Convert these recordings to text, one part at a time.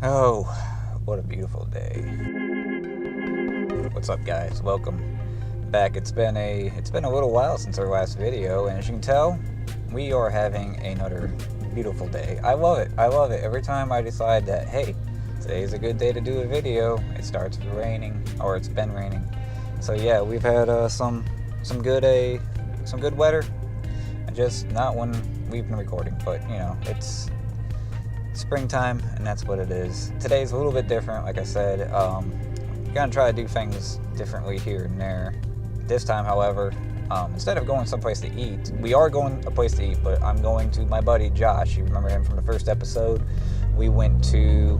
Oh, what a beautiful day. What's up, guys? Welcome back. It's been a little while since our last video, and as you can tell, we are having another beautiful day. I love it. Every time I decide that, hey, today is a good day to do a video, it starts raining, or it's been raining. So yeah, we've had some good weather, and just not when we've been recording, but you know, it's springtime, and that's what it is. Today's a little bit different, like I said. Gonna try to do things differently here and there. This time, however, instead of going someplace to eat, we are going a place to eat, but I'm going to my buddy Josh. You remember him from the first episode? We went to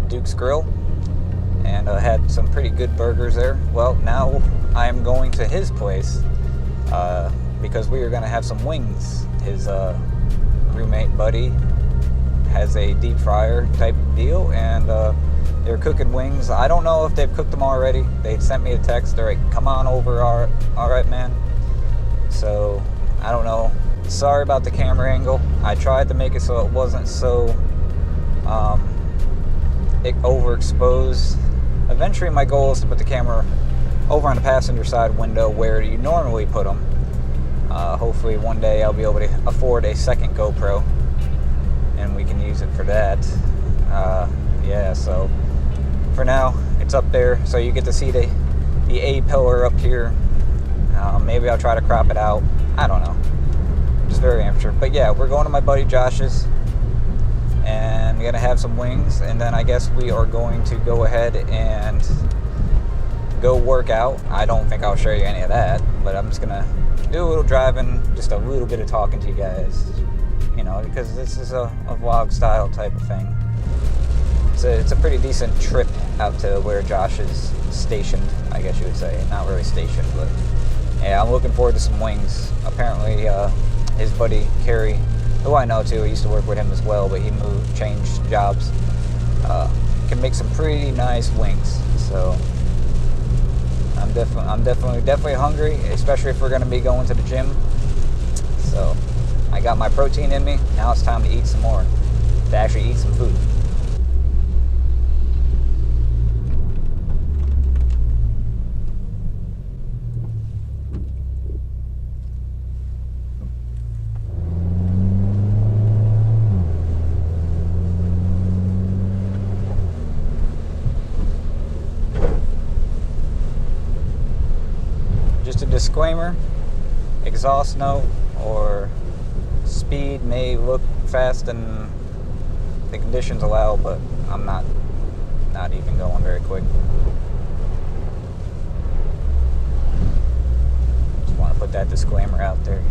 Duke's Grill and had some pretty good burgers there. Well, now I'm going to his place because we are going to have some wings. His roommate buddy has a deep fryer type deal, and they're cooking wings. I don't know if they've cooked them already. They sent me a text. They're like, come on over, all right, man. So I don't know. Sorry about the camera angle. I tried to make it so it wasn't so overexposed. Eventually my goal is to put the camera over on the passenger side window where you normally put them. Hopefully one day I'll be able to afford a second GoPro and we can use it for that. Yeah, so for now it's up there, so you get to see the A pillar up here. Maybe I'll try to crop it out. I don't know. Just very amateur. But yeah, we're going to my buddy Josh's and we're gonna have some wings, and then I guess we are going to go ahead and go work out. I don't think I'll show you any of that, but I'm just gonna do a little driving, just a little bit of talking to you guys, you know, because this is a vlog style type of thing. It's a pretty decent trip out to where Josh is stationed, I guess you would say. Not really stationed, but yeah, I'm looking forward to some wings. Apparently his buddy Kerry, who I know too, I used to work with him as well, but he changed jobs, can make some pretty nice wings. So I'm definitely hungry, especially if we're going to be going to the gym. So I got my protein in me. Now it's time to eat some more, to actually eat some food. Just a disclaimer, exhaust note or speed may look fast and the conditions allow, but I'm not even going very quick. Just want to put that disclaimer out there.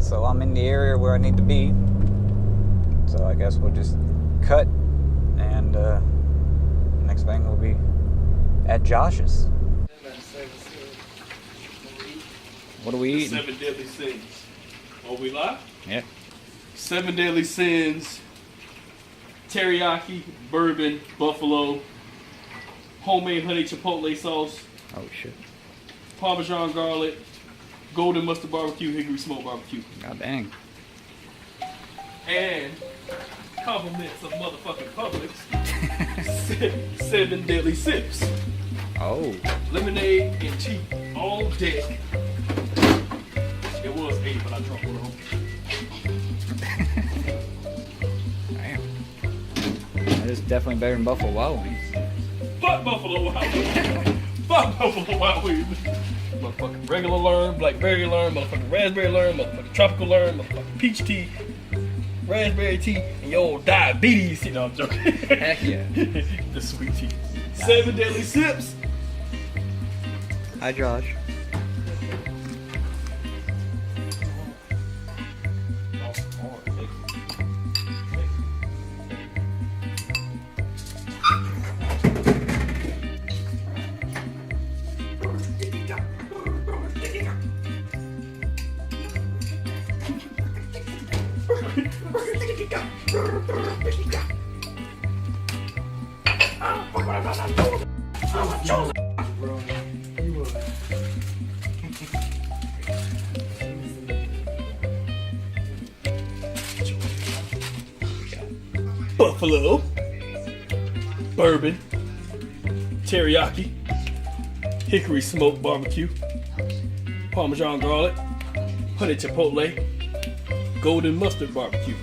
So I'm in the area where I need to be. So I guess we'll just cut, and next thing will be at Josh's. What are we eating? 7 deadly sins. Are we live? Yeah. 7 deadly sins. Teriyaki, bourbon, buffalo, homemade honey chipotle sauce, Oh shit. Parmesan garlic, golden mustard barbecue, hickory smoked barbecue. God dang. And compliments of motherfucking Publix. 7 deadly sips. Oh. Lemonade and tea all deck. It was 8, but I drunk one of them. Damn. That is definitely better than Buffalo Wild Wings. Fuck Buffalo Wild Wings. Fuck Buffalo Wild Wings. Motherfucking regular learn, blackberry learn, motherfucking raspberry learn, motherfucking tropical learn, motherfucking peach tea, raspberry tea, and your old diabetes. You know, I'm joking. Heck yeah. The sweet tea. 7 deadly sips. Hi, Josh. Buffalo, bourbon, teriyaki, hickory smoked barbecue, Parmesan garlic, honey chipotle, golden mustard barbecue.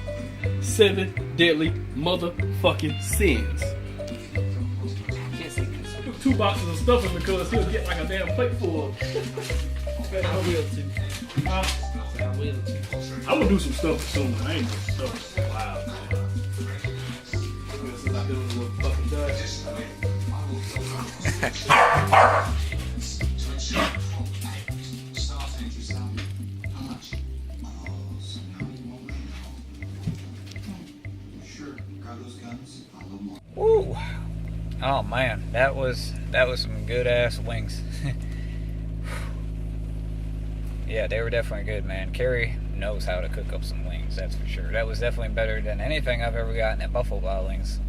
7 deadly motherfucking sins. 2 boxes of stuffing because he'll get like a damn plate full. I will too. Huh? I will too. I'm gonna do some stuff soon. I ain't doing stuff. Wow. Since I've been on the little fucking Dutch. Woo! Oh man, that was some good ass wings. Yeah, they were definitely good, man. Carrie knows how to cook up some wings, that's for sure. That was definitely better than anything I've ever gotten at Buffalo Wild Wings.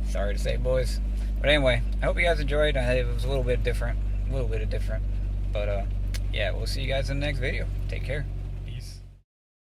Sorry to say, boys. But anyway, I hope you guys enjoyed. It was a little bit different. But yeah, we'll see you guys in the next video. Take care.